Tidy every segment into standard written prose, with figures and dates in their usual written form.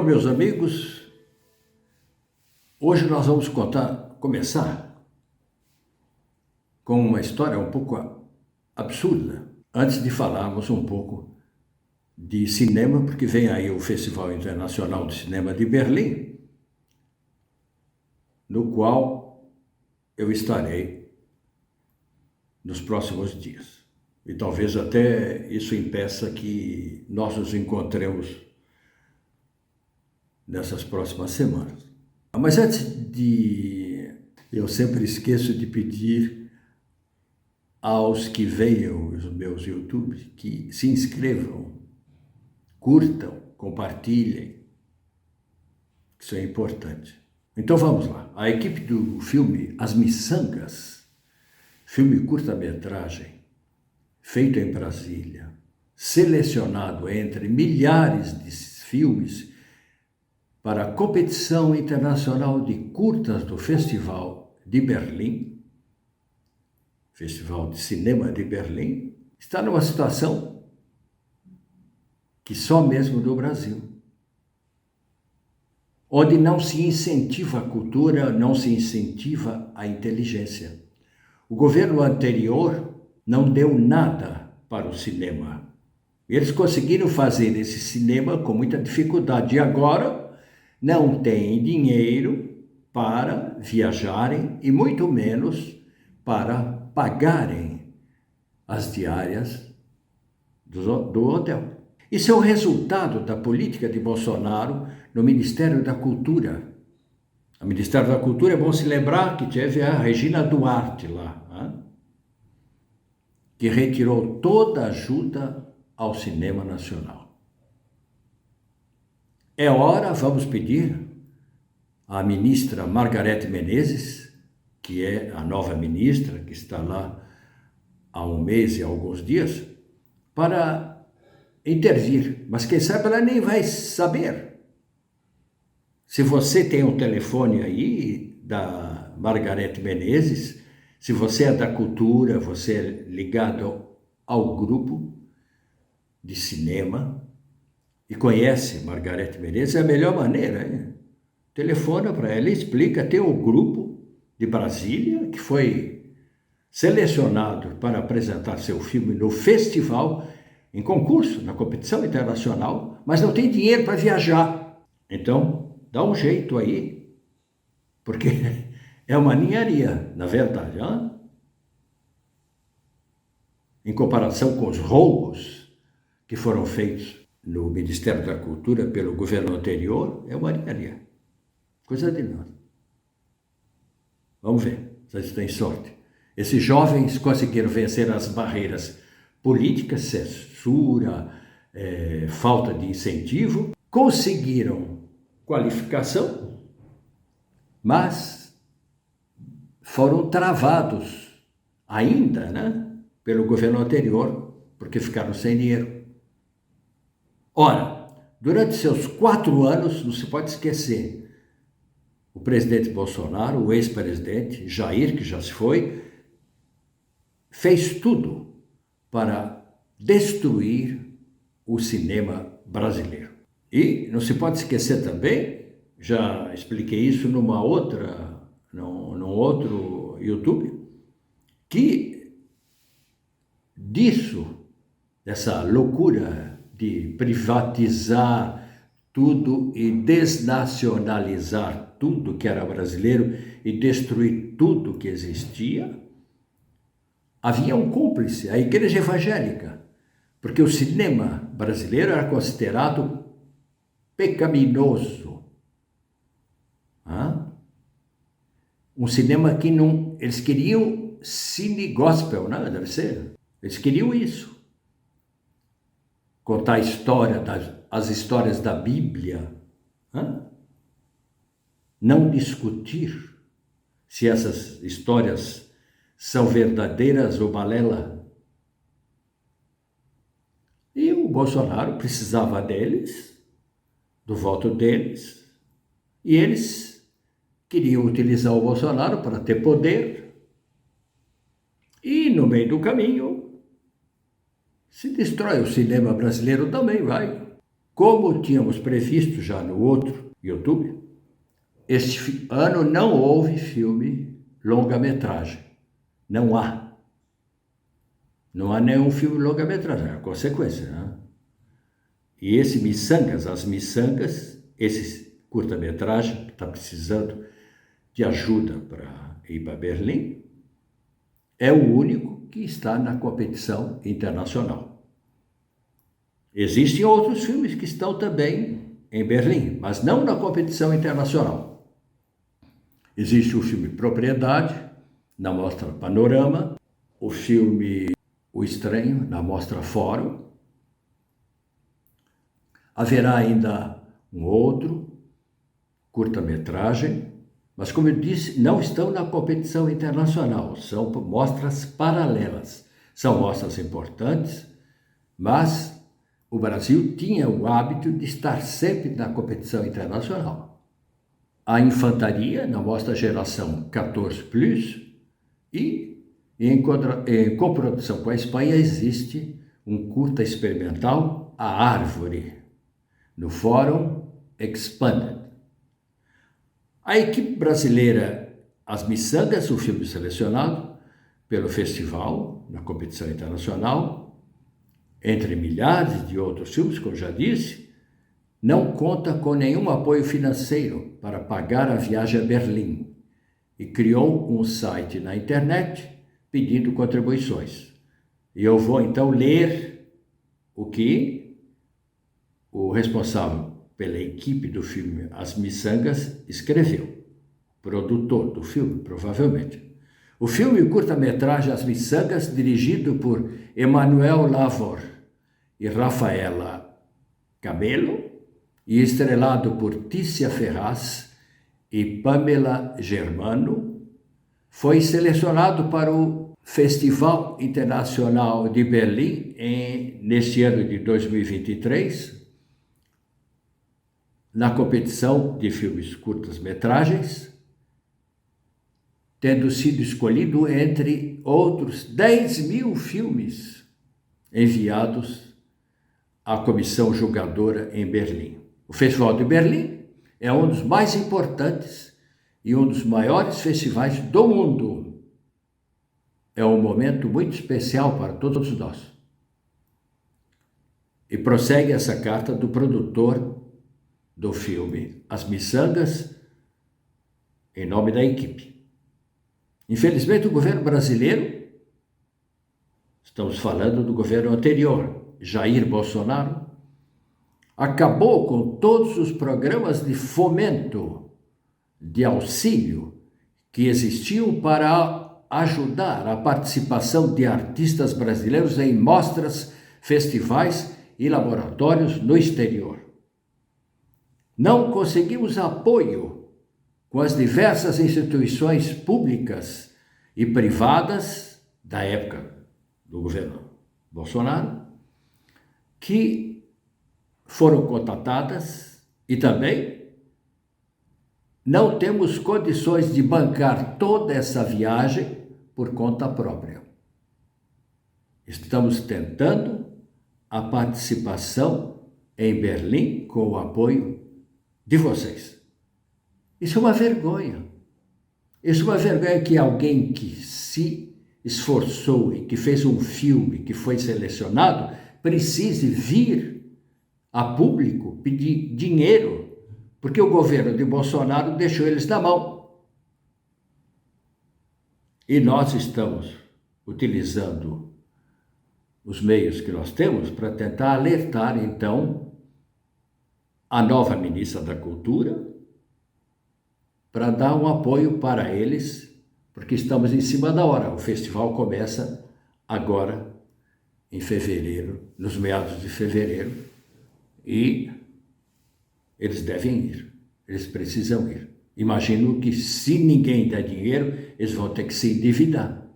Então, meus amigos, hoje nós vamos começar com uma história um pouco absurda, antes de falarmos um pouco de cinema, porque vem aí o Festival Internacional de Cinema de Berlim, no qual eu estarei nos próximos dias. E talvez até isso impeça que nós nos encontremos nessas próximas semanas. Mas antes de... Eu sempre esqueço de pedir aos que venham os meus YouTube que se inscrevam, curtam, compartilhem. Isso é importante. Então vamos lá. A equipe do filme As Miçangas, filme curta-metragem, feito em Brasília, selecionado entre milhares de filmes para a competição internacional de curtas do Festival de Berlim, Festival de Cinema de Berlim, está numa situação que só mesmo do Brasil, onde não se incentiva a cultura, não se incentiva a inteligência. O governo anterior não deu nada para o cinema. Eles conseguiram fazer esse cinema com muita dificuldade e agora não têm dinheiro para viajarem e muito menos para pagarem as diárias do hotel. Isso é o resultado da política de Bolsonaro no Ministério da Cultura. O Ministério da Cultura, é bom se lembrar que teve a Regina Duarte lá, que retirou toda a ajuda ao cinema nacional. É hora, vamos pedir à ministra Margarete Menezes, que é a nova ministra, que está lá há um mês e alguns dias, para intervir. Mas quem sabe ela nem vai saber. Se você tem um telefone aí da Margarete Menezes, se você é da cultura, você é ligado ao grupo de cinema e conhece Margarete Menezes, é a melhor maneira, hein? Telefona para ela e explica. Tem um grupo de Brasília que foi selecionado para apresentar seu filme no festival, em concurso, na competição internacional, mas não tem dinheiro para viajar. Então, dá um jeito aí, porque é uma ninharia, na verdade, em comparação com os roubos que foram feitos no Ministério da Cultura pelo governo anterior, é uma ninharia. Coisa de nada. Vamos ver, vocês têm sorte. Esses jovens conseguiram vencer as barreiras políticas, censura, falta de incentivo, conseguiram qualificação, mas foram travados ainda, pelo governo anterior, porque ficaram sem dinheiro. Ora, durante seus 4 anos, não se pode esquecer, o presidente Bolsonaro, o ex-presidente Jair, que já se foi, fez tudo para destruir o cinema brasileiro. E não se pode esquecer também, já expliquei isso num outro YouTube, que dessa loucura de privatizar tudo e desnacionalizar tudo que era brasileiro e destruir tudo que existia, havia um cúmplice, a Igreja Evangélica, porque o cinema brasileiro era considerado pecaminoso. Um cinema que não... Eles queriam cine gospel, deve ser. Eles queriam isso. Contar as histórias da Bíblia, não discutir se essas histórias são verdadeiras ou balela. E o Bolsonaro precisava deles, do voto deles, e eles queriam utilizar o Bolsonaro para ter poder, e no meio do caminho se destrói o cinema brasileiro também, vai. Como tínhamos previsto já no outro YouTube, este ano não houve filme longa-metragem. Não há. Não há nenhum filme longa-metragem, é a consequência, né? E esse Miçangas, as Miçangas, esse curta-metragem que está precisando de ajuda para ir para Berlim, é o único que está na competição internacional. Existem outros filmes que estão também em Berlim, mas não na competição internacional. Existe o filme Propriedade, na Mostra Panorama, o filme O Estranho, na Mostra Fórum. Haverá ainda um outro curta-metragem, mas, como eu disse, não estão na competição internacional, são mostras paralelas. São mostras importantes, mas o Brasil tinha o hábito de estar sempre na competição internacional. A Infantaria, na Mostra Geração 14+, e em coprodução com a Espanha existe um curta experimental, A Árvore, no Fórum Expanded. A equipe brasileira As Miçangas, o filme selecionado pelo festival, na competição internacional, entre milhares de outros filmes, como já disse, não conta com nenhum apoio financeiro para pagar a viagem a Berlim e criou um site na internet pedindo contribuições. E eu vou então ler o que o responsável pela equipe do filme As Miçangas escreveu, produtor do filme, provavelmente. O filme curta-metragem As Miçangas, dirigido por Emanuel Lavor e Rafaela Camelo, e estrelado por Tícia Ferraz e Pamela Germano, foi selecionado para o Festival Internacional de Berlim neste ano de 2023, na competição de filmes curtas-metragens, tendo sido escolhido entre outros 10.000 filmes enviados à comissão julgadora em Berlim. O Festival de Berlim é um dos mais importantes e um dos maiores festivais do mundo. É um momento muito especial para todos nós. E prossegue essa carta do produtor do filme As Miçangas, em nome da equipe. Infelizmente, o governo brasileiro, estamos falando do governo anterior, Jair Bolsonaro, acabou com todos os programas de fomento, de auxílio, que existiam para ajudar a participação de artistas brasileiros em mostras, festivais e laboratórios no exterior. Não conseguimos apoio com as diversas instituições públicas e privadas da época do governo Bolsonaro, que foram contatadas, e também não temos condições de bancar toda essa viagem por conta própria. Estamos tentando a participação em Berlim com o apoio de vocês. Isso é uma vergonha. Isso é uma vergonha que alguém que se esforçou e que fez um filme que foi selecionado precise vir a público pedir dinheiro, porque o governo de Bolsonaro deixou eles na mão. E nós estamos utilizando os meios que nós temos para tentar alertar, então, a nova ministra da Cultura, para dar um apoio para eles, porque estamos em cima da hora. O festival começa agora, em fevereiro, nos meados de fevereiro, e eles devem ir, eles precisam ir. Imagino que se ninguém der dinheiro, eles vão ter que se endividar.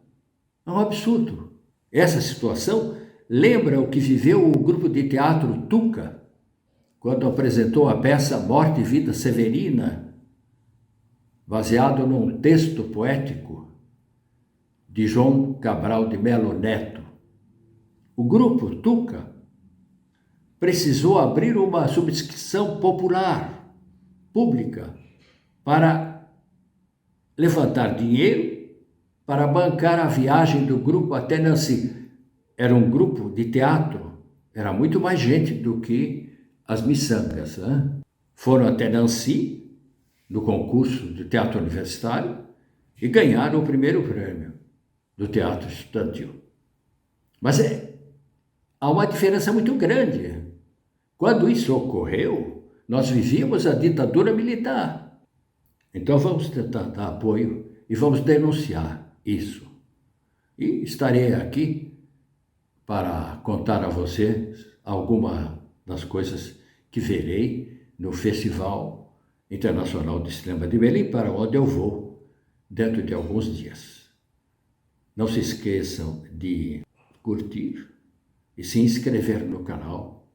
É um absurdo. Essa situação lembra o que viveu o grupo de teatro Tuca, quando apresentou a peça Morte e Vida Severina, baseado num texto poético de João Cabral de Melo Neto. O grupo Tuca precisou abrir uma subscrição popular, pública, para levantar dinheiro para bancar a viagem do grupo até Nancy. Era um grupo de teatro, era muito mais gente do que as miçangas, né? Foram até Nancy, no concurso de teatro universitário, e ganharam o primeiro prêmio do teatro estudantil. Mas há uma diferença muito grande. Quando isso ocorreu, nós vivíamos a ditadura militar. Então vamos tentar dar apoio e vamos denunciar isso. E estarei aqui para contar a vocês alguma das coisas que verei no Festival Internacional de Cinema de Berlim, para onde eu vou dentro de alguns dias. Não se esqueçam de curtir e se inscrever no canal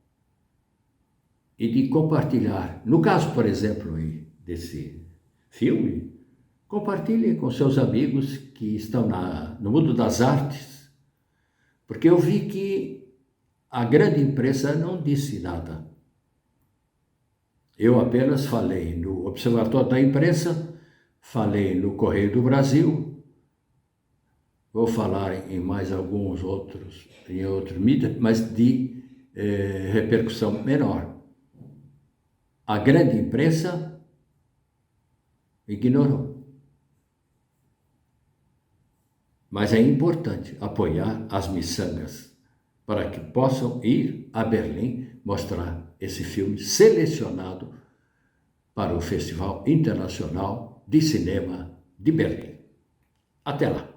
e de compartilhar. No caso, por exemplo, desse filme, compartilhem com seus amigos que estão no mundo das artes, porque eu vi que a grande imprensa não disse nada. Eu apenas falei no Observatório da Imprensa, falei no Correio do Brasil, vou falar em mais alguns outros, em outros mídias, mas de repercussão menor. A grande imprensa ignorou. Mas é importante apoiar as miçangas para que possam ir a Berlim mostrar esse filme selecionado para o Festival Internacional de Cinema de Berlim. Até lá!